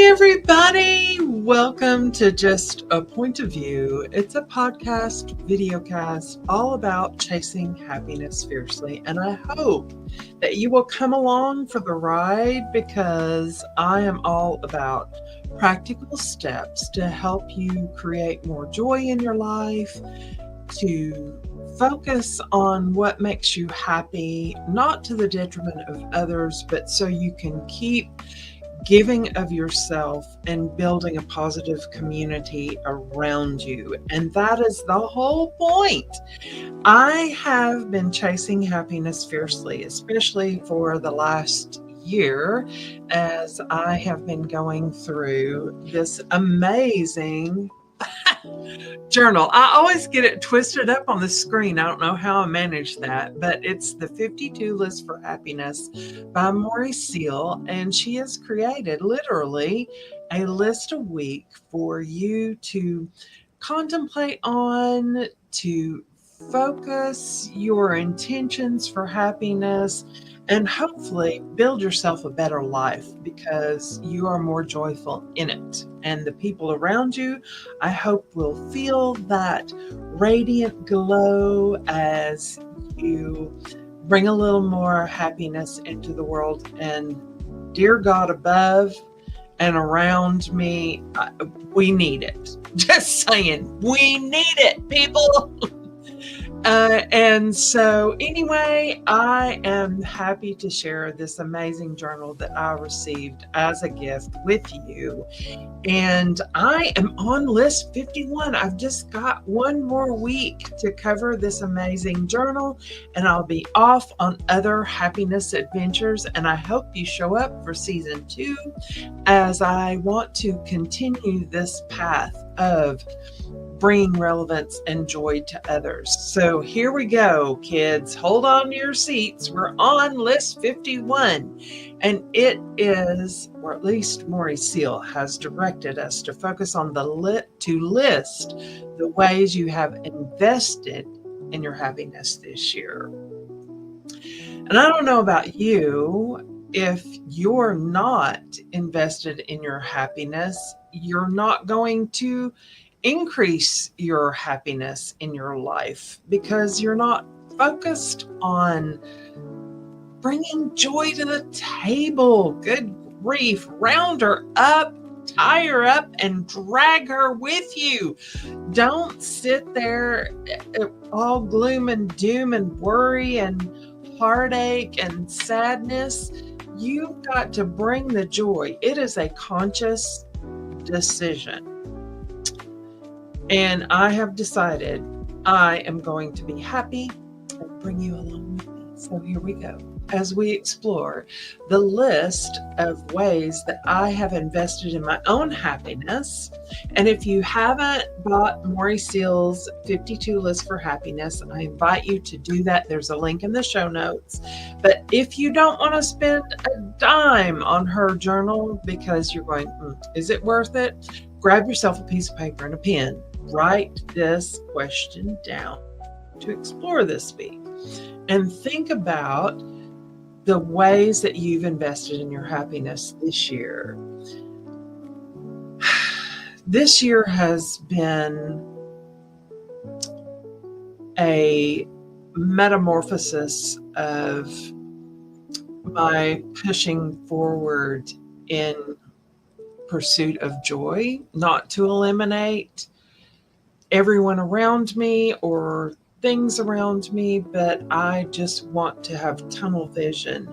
everybody. Welcome to Just a Point of View. It's a podcast, videocast, all about chasing happiness fiercely. And I hope that you will come along for the ride because I am all about practical steps to help you create more joy in your life, to focus on what makes you happy, not to the detriment of others, but so you can keep giving of yourself and building a positive community around you. And that is the whole point. I have been chasing happiness fiercely, especially for the last year, as I have been going through this amazing journal. I always get it twisted up on the screen. I don't know how I manage that, but it's the 52 List for Happiness by Moorea Seal, and she has created literally a list a week for you to contemplate on, to focus your intentions for happiness, and hopefully build yourself a better life because you are more joyful in it. And the people around you, I hope, will feel that radiant glow as you bring a little more happiness into the world. And dear God above and around me, we need it. Just saying, we need it, people. And so anyway, I am happy to share this amazing journal that I received as a gift with you. And I am on list 51. I've just got one more week to cover this amazing journal, and I'll be off on other happiness adventures. And I hope you show up for season 2 as I want to continue this path of bringing relevance and joy to others. So here we go, kids. Hold on to your seats. We're on list 51. And it is, or at least Moorea Seal has directed us to focus on to list the ways you have invested in your happiness this year. And I don't know about you, if you're not invested in your happiness, you're not going to increase your happiness in your life because you're not focused on bringing joy to the table. Good grief, round her up, tie her up, and drag her with you. Don't sit there all gloom and doom and worry and heartache and sadness. You've got to bring the joy. It is a conscious decision. And I have decided I am going to be happy and bring you along with me. So here we go. As we explore the list of ways that I have invested in my own happiness. And if you haven't bought Moorea Seal's 52 List for Happiness, I invite you to do that. There's a link in the show notes. But if you don't want to spend a dime on her journal because you're going, is it worth it? Grab yourself a piece of paper and a pen. Write this question down to explore this week and think about the ways that you've invested in your happiness this year. This year has been a metamorphosis of my pushing forward in pursuit of joy, not to eliminate everyone around me or things around me, but I just want to have tunnel vision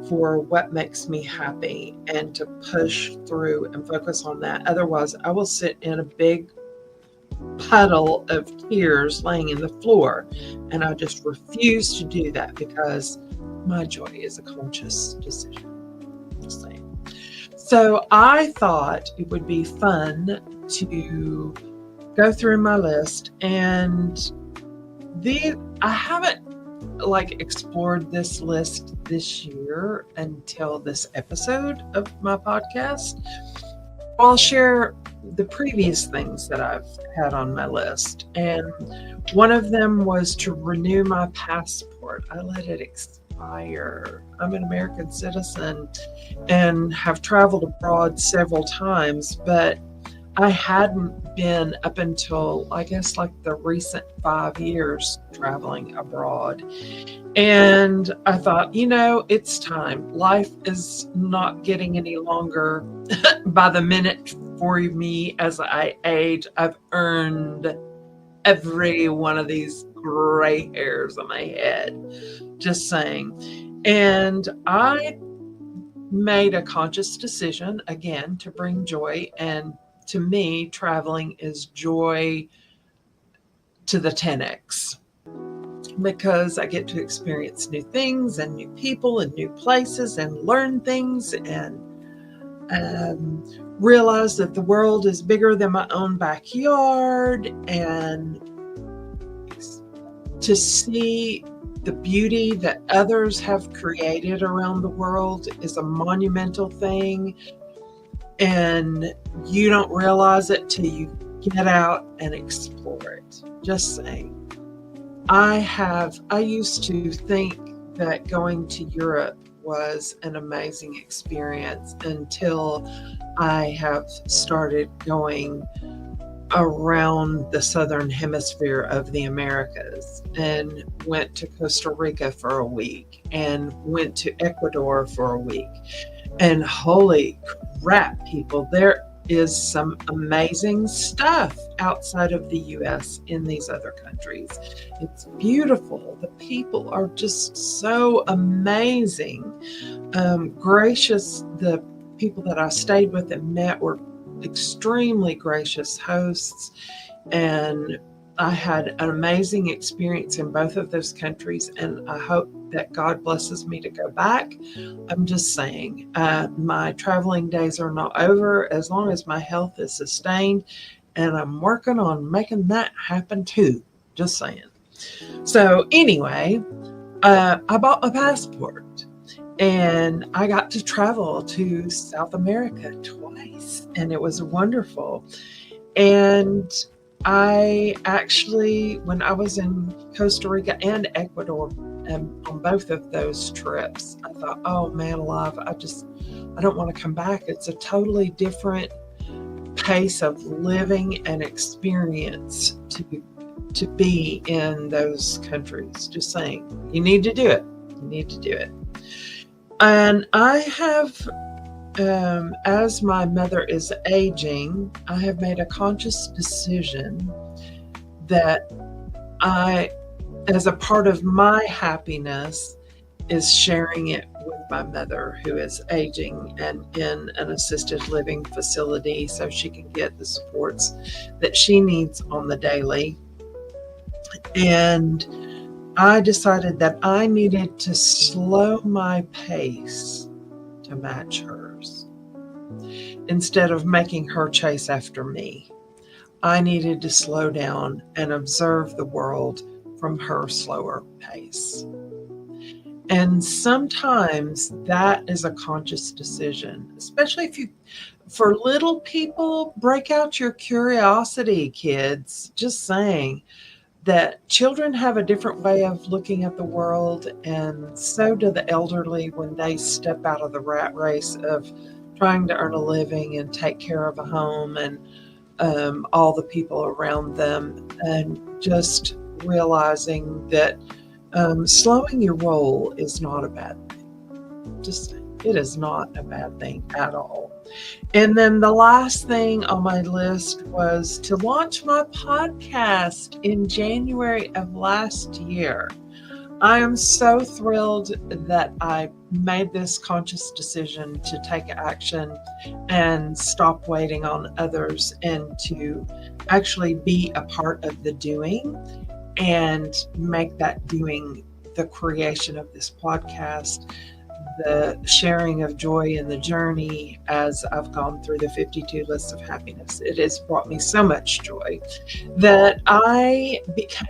for what makes me happy and to push through and focus on that. Otherwise, I will sit in a big puddle of tears laying in the floor, and I just refuse to do that because my joy is a conscious decision. Just saying. So I thought it would be fun to go through my list, and I haven't explored this list this year until this episode of my podcast. I'll share the previous things that I've had on my list, and one of them was to renew my passport. I let it expire retire. I'm an American citizen and have traveled abroad several times, but I hadn't been up until, I guess, like the recent 5 years traveling abroad. And I thought, it's time. Life is not getting any longer by the minute for me as I age. I've earned every one of these gray hairs on my head, just saying. And I made a conscious decision again to bring joy. And to me, traveling is joy to the 10x, because I get to experience new things and new people and new places and learn things and realize that the world is bigger than my own backyard, and to see the beauty that others have created around the world is a monumental thing, and you don't realize it till you get out and explore it. Just saying. I used to think that going to Europe was an amazing experience until I have started going around the southern hemisphere of the Americas, and went to Costa Rica for a week and went to Ecuador for a week. And holy crap, people, there is some amazing stuff outside of the US in these other countries. It's beautiful. The people are just so amazing, gracious. The people that I stayed with and met were extremely gracious hosts, and I had an amazing experience in both of those countries, and I hope that God blesses me to go back. I'm just saying, my traveling days are not over as long as my health is sustained, and I'm working on making that happen too. Just saying. So anyway, I bought a passport, and I got to travel to South America twice, and it was wonderful. And I actually, when I was in Costa Rica and Ecuador, on both of those trips, I thought, oh man alive, I don't want to come back. It's a totally different pace of living and experience to be in those countries. Just saying, you need to do it. You need to do it. And I have, as my mother is aging, I have made a conscious decision that as a part of my happiness, is sharing it with my mother, who is aging and in an assisted living facility, so she can get the supports that she needs on the daily. And I decided that I needed to slow my pace to match hers. Instead of making her chase after me, I needed to slow down and observe the world from her slower pace. And sometimes that is a conscious decision, especially for little people, break out your curiosity, kids. Just saying that children have a different way of looking at the world, and so do the elderly when they step out of the rat race of trying to earn a living and take care of a home and all the people around them, and just realizing that slowing your roll is not a bad thing. Just it is not a bad thing at all. And then the last thing on my list was to launch my podcast in January of last year. I am so thrilled that I made this conscious decision to take action and stop waiting on others, and to actually be a part of the doing, and make that doing the creation of this podcast, the sharing of joy in the journey as I've gone through the 52 lists of happiness. It has brought me so much joy that I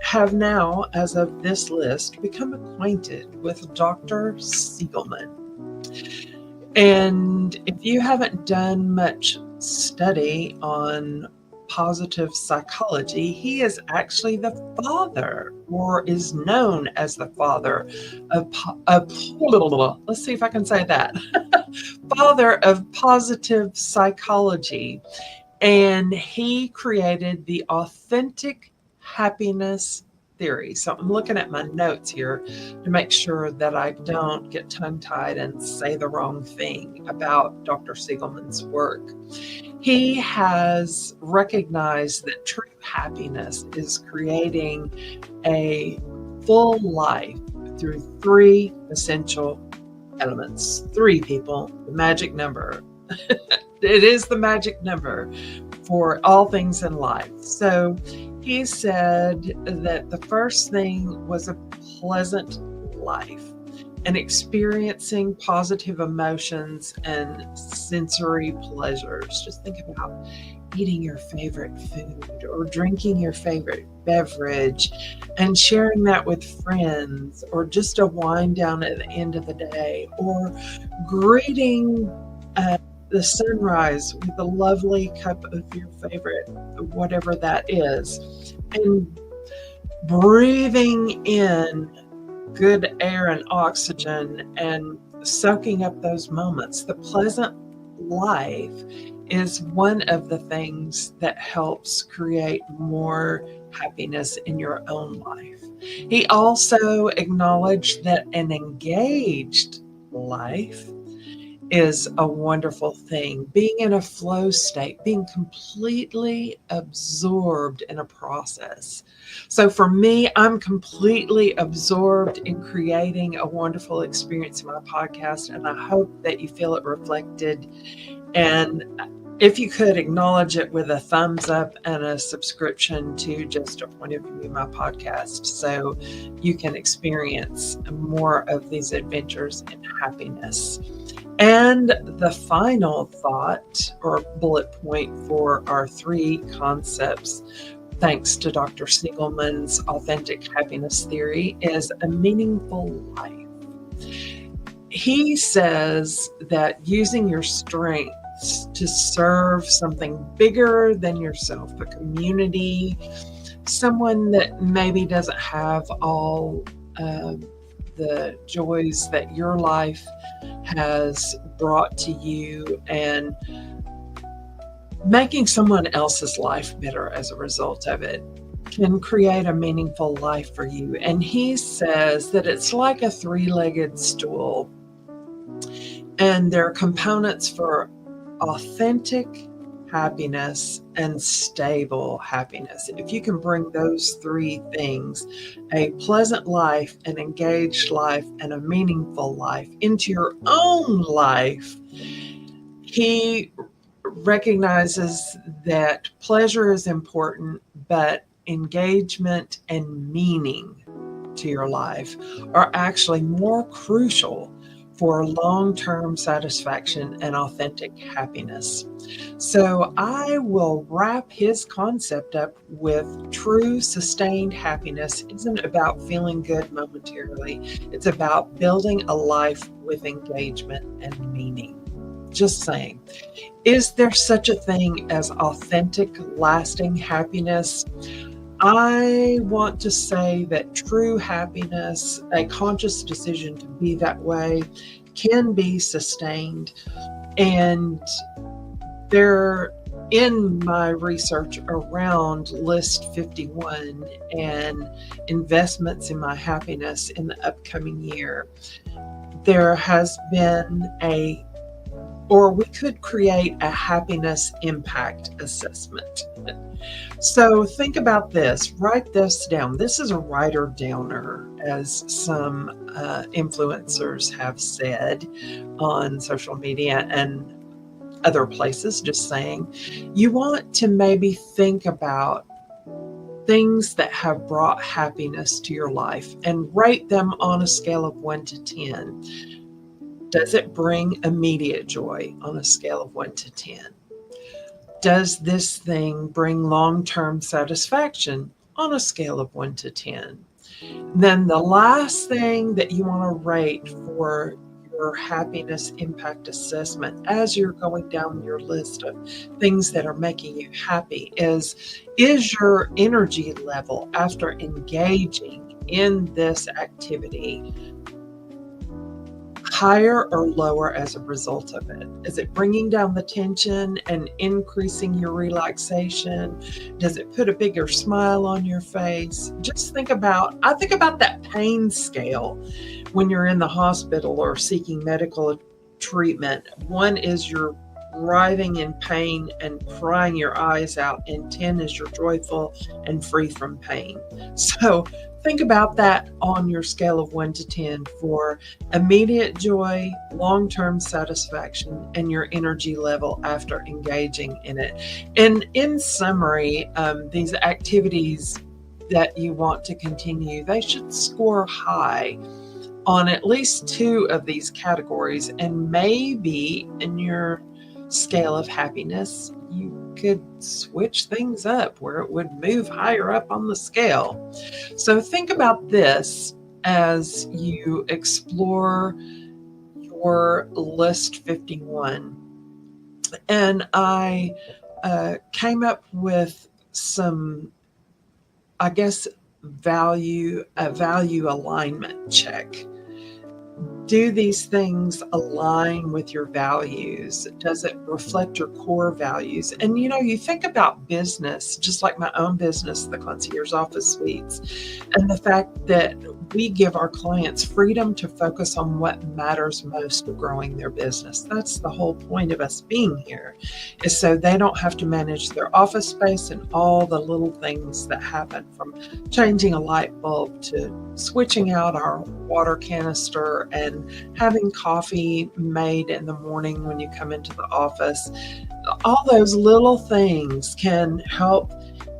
have now, as of this list, become acquainted with Dr. Seligman. And if you haven't done much study on positive psychology. He is actually the father, or is known as the father of let's see if I can say that, father of positive psychology. And he created the authentic happiness theory. So I'm looking at my notes here to make sure that I don't get tongue-tied and say the wrong thing about Dr. Seligman's work. He has recognized that true happiness is creating a full life through three essential elements. Three, people, the magic number. It is the magic number for all things in life. So he said that the first thing was a pleasant life and experiencing positive emotions and sensory pleasures. Just think about eating your favorite food or drinking your favorite beverage and sharing that with friends, or just a wind down at the end of the day, or greeting the sunrise with a lovely cup of your favorite, whatever that is, and breathing in good air and oxygen and soaking up those moments. The pleasant life is one of the things that helps create more happiness in your own life. He also acknowledged that an engaged life is a wonderful thing. Being in a flow state, being completely absorbed in a process. So for me, I'm completely absorbed in creating a wonderful experience in my podcast, and I hope that you feel it reflected. And if you could acknowledge it with a thumbs up and a subscription to Just a Point of View, my podcast, so you can experience more of these adventures in happiness. And the final thought or bullet point for our three concepts, thanks to Dr. Seligman's authentic happiness theory, is a meaningful life. He says that using your strengths to serve something bigger than yourself, a community, someone that maybe doesn't have all the joys that your life has brought to you, and making someone else's life better as a result of it can create a meaningful life for you. And he says that it's like a three-legged stool, and there are components for authentic happiness and stable happiness. If you can bring those three things, a pleasant life, an engaged life, and a meaningful life, into your own life, he recognizes that pleasure is important, but engagement and meaning to your life are actually more crucial for long-term satisfaction and authentic happiness. So I will wrap his concept up with true sustained happiness isn't about feeling good momentarily. It's about building a life with engagement and meaning. Just saying. Is there such a thing as authentic, lasting happiness? I want to say that true happiness, a conscious decision to be that way, can be sustained. And there, in my research around List 51 and investments in my happiness in the upcoming year, there has been or we could create a happiness impact assessment. So think about this, write this down. This is a writer downer, as some influencers have said on social media and other places, just saying. You want to maybe think about things that have brought happiness to your life and rate them on a scale of 1 to 10. Does it bring immediate joy on a scale of 1 to 10? Does this thing bring long-term satisfaction on a scale of 1 to 10? Then the last thing that you want to rate for your happiness impact assessment as you're going down your list of things that are making you happy is your energy level after engaging in this activity higher or lower as a result of it? Is it bringing down the tension and increasing your relaxation? Does it put a bigger smile on your face? Just think about that pain scale when you're in the hospital or seeking medical treatment. One is you're writhing in pain and crying your eyes out, and 10 is you're joyful and free from pain. So think about that on your scale of 1 to 10 for immediate joy, long-term satisfaction, and your energy level after engaging in it. And in summary, these activities that you want to continue, they should score high on at least 2 of these categories, and maybe in your scale of happiness, you could switch things up where it would move higher up on the scale. So think about this as you explore your list 51. And I came up with some, I guess, value alignment check. Do these things align with your values? Does it reflect your core values? And you think about business, just like my own business, the Concierge Office Suites, and the fact that we give our clients freedom to focus on what matters most to growing their business. That's the whole point of us being here, is so they don't have to manage their office space and all the little things that happen, from changing a light bulb to switching out our water canister and having coffee made in the morning when you come into the office. All those little things can help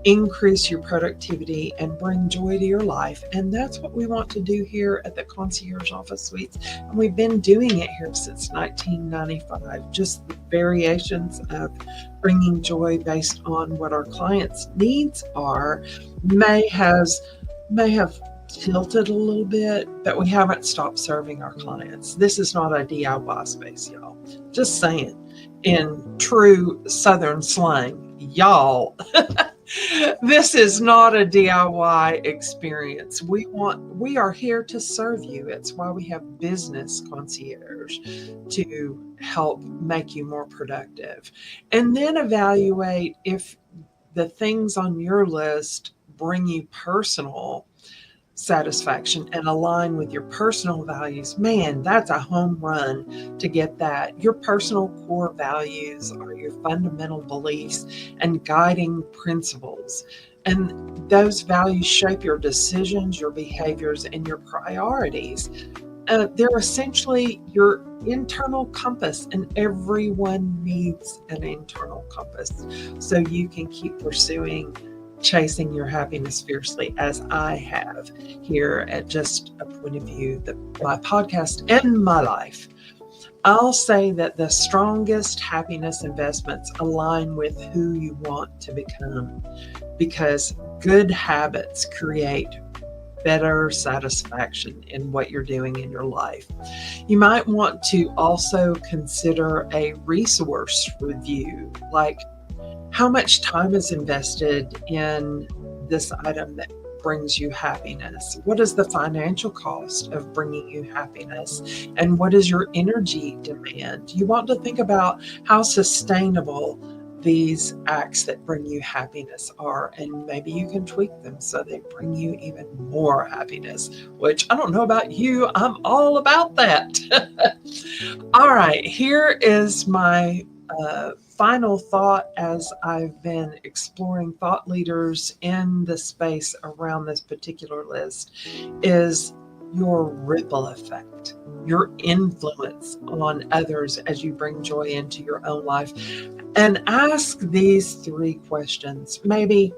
increase your productivity and bring joy to your life. And that's what we want to do here at the Concierge Office Suites. And we've been doing it here since 1995, just the variations of bringing joy based on what our clients' needs are may have tilted a little bit, but we haven't stopped serving our clients. This is not a DIY space, y'all. Just saying, in true Southern slang, y'all. This is not a DIY experience. We are here to serve you. It's why we have business concierge, to help make you more productive. And then evaluate if the things on your list bring you personal satisfaction and align with your personal values. Man, that's a home run to get that. Your personal core values are your fundamental beliefs and guiding principles. And those values shape your decisions, your behaviors, and your priorities. They're essentially your internal compass, and everyone needs an internal compass so you can keep pursuing chasing your happiness fiercely, as I have here at Just a Point of View, my podcast and my life. I'll say that the strongest happiness investments align with who you want to become, because good habits create better satisfaction in what you're doing in your life. You might want to also consider a resource review, like how much time is invested in this item that brings you happiness? What is the financial cost of bringing you happiness? And what is your energy demand? You want to think about how sustainable these acts that bring you happiness are, and maybe you can tweak them so they bring you even more happiness, which I don't know about you, I'm all about that. All right, here is my final thought as I've been exploring thought leaders in the space around this particular list, is your ripple effect, your influence on others as you bring joy into your own life. And ask these 3 questions. Maybe,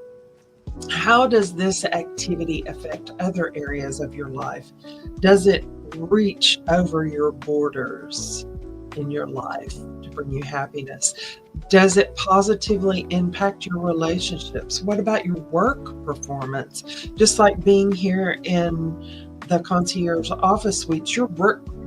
how does this activity affect other areas of your life? Does it reach over your borders in your life to bring you happiness? Does it positively impact your relationships? What about your work performance? Just like being here in the Concierge Office Suites, your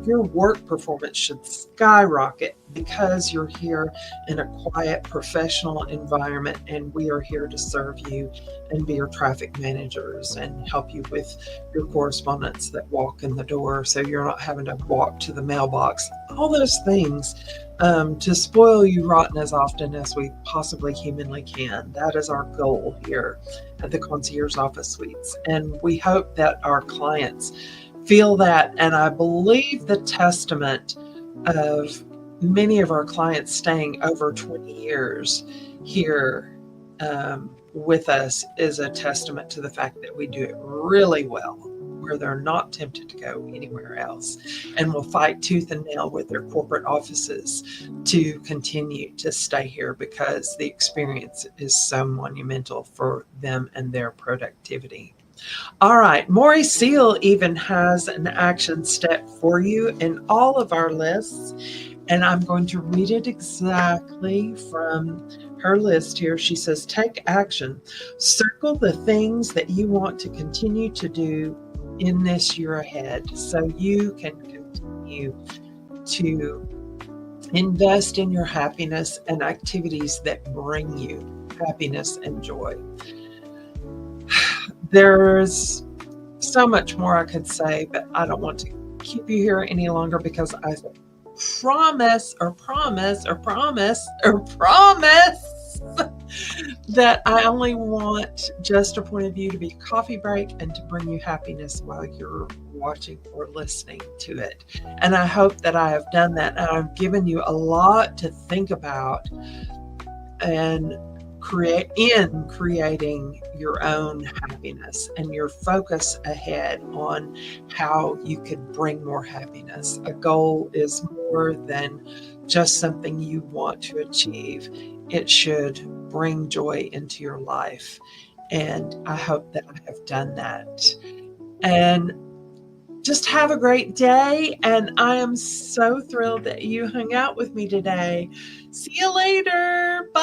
your work performance should skyrocket because you're here in a quiet, professional environment, and we are here to serve you and be your traffic managers and help you with your correspondence that walk in the door, so you're not having to walk to the mailbox. All those things to spoil you rotten as often as we possibly humanly can. That is our goal here at the Concierge Office Suites. And we hope that our clients feel that. And I believe the testament of many of our clients staying over 20 years here with us is a testament to the fact that we do it really well, where they're not tempted to go anywhere else, and will fight tooth and nail with their corporate offices to continue to stay here because the experience is so monumental for them and their productivity. All right, Moorea Seal even has an action step for you in all of our lists, and I'm going to read it exactly from her list here. She says, take action. Circle the things that you want to continue to do in this year ahead so you can continue to invest in your happiness and activities that bring you happiness and joy. There's so much more I could say, but I don't want to keep you here any longer because I promise that I only want Just a Point of View to be a coffee break and to bring you happiness while you're watching or listening to it. And I hope that I have done that, and I've given you a lot to think about and creating your own happiness and your focus ahead on how you could bring more happiness. A goal is more than just something you want to achieve. It should bring joy into your life. And I hope that I have done that. And just have a great day. And I am so thrilled that you hung out with me today. See you later. Bye.